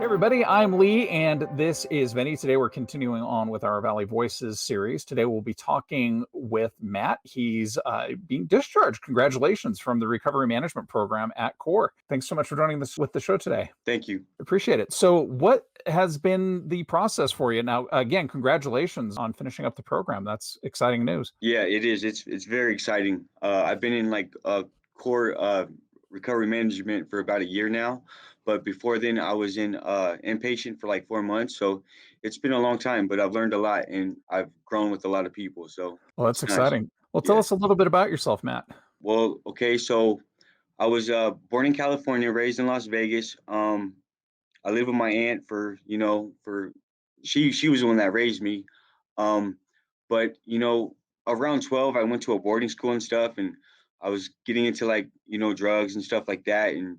Everybody, I'm Lee, and this is Vinny. Today, we're continuing on with our Valley Voices series. Today, we'll be talking with Matt. He's being discharged. Congratulations from the Recovery Management Program at CORE. Thanks so much for joining us with the show today. Thank you. Appreciate it. So, what has been the process for you? Now, again, congratulations on finishing up the program. That's exciting news. Yeah, it is. It's very exciting. I've been in CORE recovery management for about a year now, but before then I was in inpatient for like 4 months. So it's been a long time, but I've learned a lot and I've grown with a lot of people. So Well, that's it's nice. exciting. Well, tell Yeah. us a little bit about yourself, Matt. Well, okay. So I was born in California, raised in Las Vegas. I live with my aunt for she was the one that raised me. Um, but around 12, I went to a boarding school and stuff, and I was getting into drugs and stuff like that, and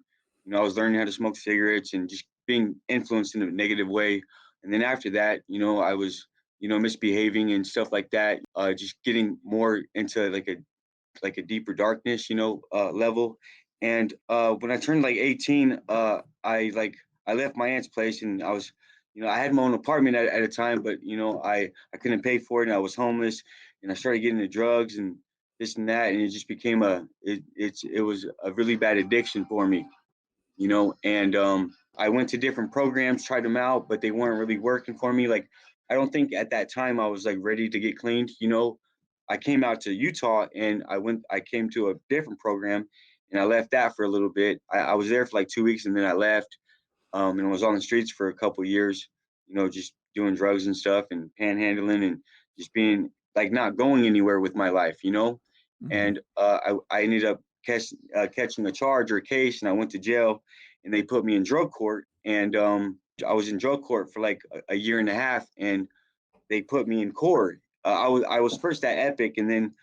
I was learning how to smoke cigarettes and just being influenced in a negative way. And then after that, I was misbehaving and stuff like that, just getting more into like a deeper darkness, level. And when I turned like 18, I left my aunt's place and I was, I had my own apartment at a time, but I couldn't pay for it and I was homeless and I started getting into drugs and this and that, and it just became it was a really bad addiction for me, and I went to different programs, tried them out, but they weren't really working for me. Like, I don't think at that time I was like ready to get cleaned. I came out to Utah and I came to a different program and I left that for a little bit. I was there for like 2 weeks and then I left, and I was on the streets for a couple years, just doing drugs and stuff and panhandling and just being like not going anywhere with my life, Mhm. and I ended up catching a charge or a case, and I went to jail, and they put me in drug court, and I was in drug court for like a year and a half, and they put me in court. I was first at Epic, and then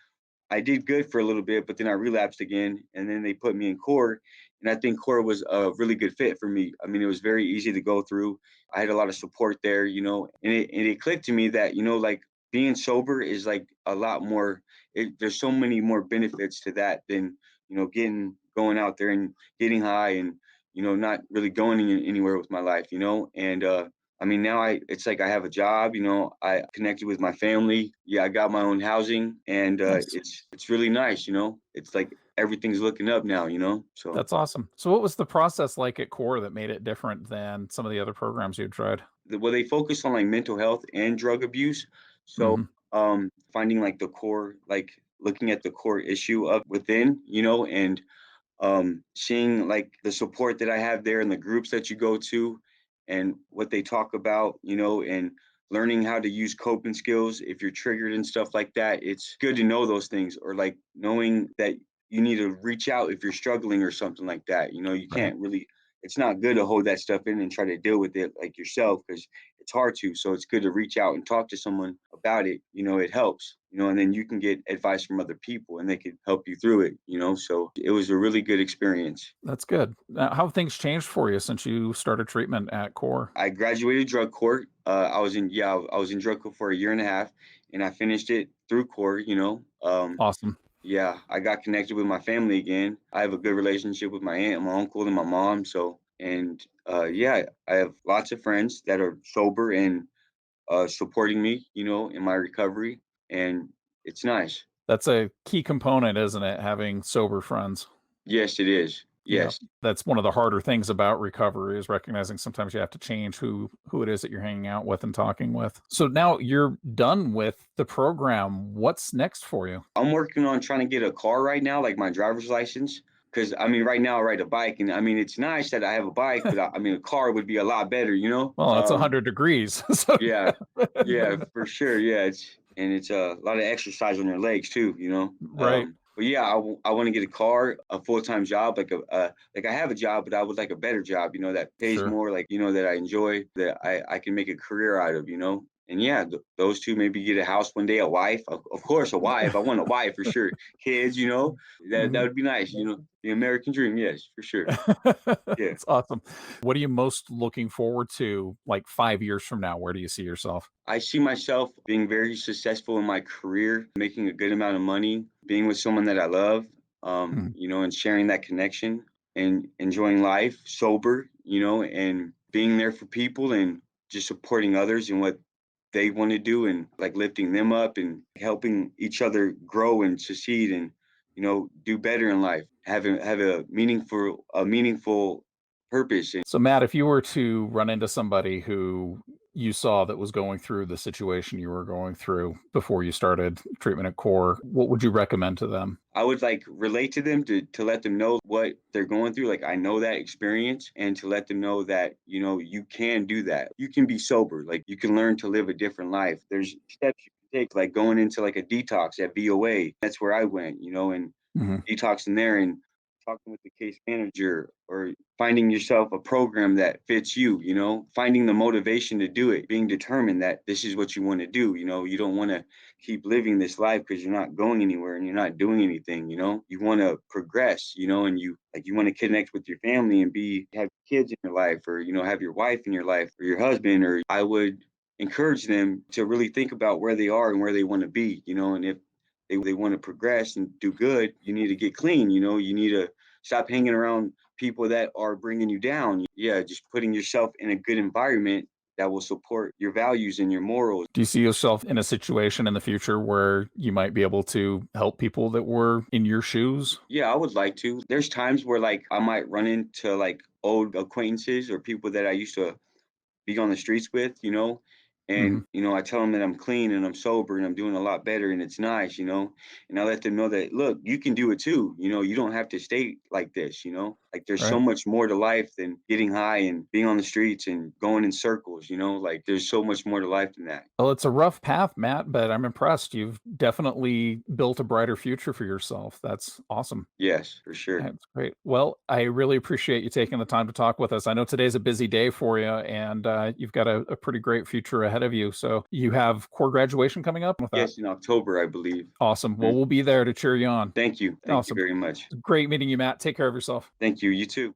I did good for a little bit, but then I relapsed again, and then they put me in core. And I think core was a really good fit for me. I mean, it was very easy to go through. I had a lot of support there, and it clicked to me that like being sober is like a lot more. There's so many more benefits to that than going out there and getting high and not really going anywhere with my life, and I mean, now it's like I have a job, I connected with my family. Yeah, I got my own housing and Nice. it's really nice, It's like everything's looking up now, So That's awesome. So what was the process like at CORE that made it different than some of the other programs you've tried? well, they focus on like mental health and drug abuse. So Mhm. finding like the core, like looking at the core issue of within, and seeing like the support that I have there and the groups that you go to and what they talk about, and learning how to use coping skills if you're triggered and stuff like that. It's good to know those things, or like knowing that you need to reach out if you're struggling or something like that. You Right. can't really, it's not good to hold that stuff in and try to deal with it like yourself because it's hard to. So it's good to reach out and talk to someone about it. It helps, and then you can get advice from other people and they could help you through it, So it was a really good experience. That's good. How have things changed for you since you started treatment at CORE? I graduated drug court. I was in drug court for a year and a half and I finished it through court, Awesome. yeah, I got connected with my family again. I have a good relationship with my aunt, my uncle, and my mom. So, and yeah, I have lots of friends that are sober and supporting me, in my recovery, and it's nice. That's a key component, isn't it? Having sober friends. Yes, it is. Yeah. Yes. That's one of the harder things about recovery is recognizing sometimes you have to change who it is that you're hanging out with and talking with. So now you're done with the program. What's next for you? I'm working on trying to get a car right now, like my driver's license. Because I mean, right now I ride a bike, and I mean, it's nice that I have a bike, but I mean, a car would be a lot better, Well, it's 100 degrees. So Yeah, yeah, for sure. Yeah, it's a lot of exercise on your legs too, right. But yeah, I want to get a car, a full-time job, like I have a job, but I would like a better job, that pays Sure. more, like that I enjoy, that I can make a career out of, And yeah, those two, maybe get a house one day, a wife, of course, a wife. I want a wife for sure. Kids, that Mhm. would be nice, the American dream. Yes, for sure. Yeah. That's awesome. What are you most looking forward to, like, 5 years from now? Where do you see yourself? I see myself being very successful in my career, making a good amount of money, being with someone that I love, Mhm. and sharing that connection and enjoying life sober, and being there for people and just supporting others and what they want to do and like lifting them up and helping each other grow and succeed and do better in life. Have a meaningful purpose. And So, Matt, if you were to run into somebody who you saw that was going through the situation you were going through before you started treatment at Core, what would you recommend to them? I would like relate to them to let them know what they're going through. Like I know that experience and to let them know that, you can do that. You can be sober. Like you can learn to live a different life. There's steps you can take, like going into like a detox at VOA. That's where I went, and Mhm. detoxing there and talking with the case manager or finding yourself a program that fits you, finding the motivation to do it, being determined that this is what you want to do. You don't want to keep living this life because you're not going anywhere and you're not doing anything, you want to progress, and you want to connect with your family and have kids in your life or, have your wife in your life or your husband. Or I would encourage them to really think about where they are and where they want to be, and if they want to progress and do good, you need to get clean, you need to stop hanging around people that are bringing you down. Yeah, just putting yourself in a good environment that will support your values and your morals. Do you see yourself in a situation in the future where you might be able to help people that were in your shoes? Yeah, I would like to. There's times where like I might run into like old acquaintances or people that I used to be on the streets with, Mhm. and I tell them that I'm clean and I'm sober and I'm doing a lot better and it's nice, and I let them know that look, you can do it too, you don't have to stay like this, like there's so Right. much more to life than getting high and being on the streets and going in circles, like there's so much more to life than that. Well, it's a rough path, Matt, but I'm impressed. You've definitely built a brighter future for yourself. That's awesome. Yes, for sure. That's great. Well, I really appreciate you taking the time to talk with us. I know today's a busy day for you, and you've got a pretty great future ahead of you. So you have core graduation coming up with that. Yes, in October, I believe. Awesome. Well, Mhm. we'll be there to cheer you on. Thank you. Thank you Awesome. very much. Great meeting you, Matt. Take care of yourself. Thank you. You too.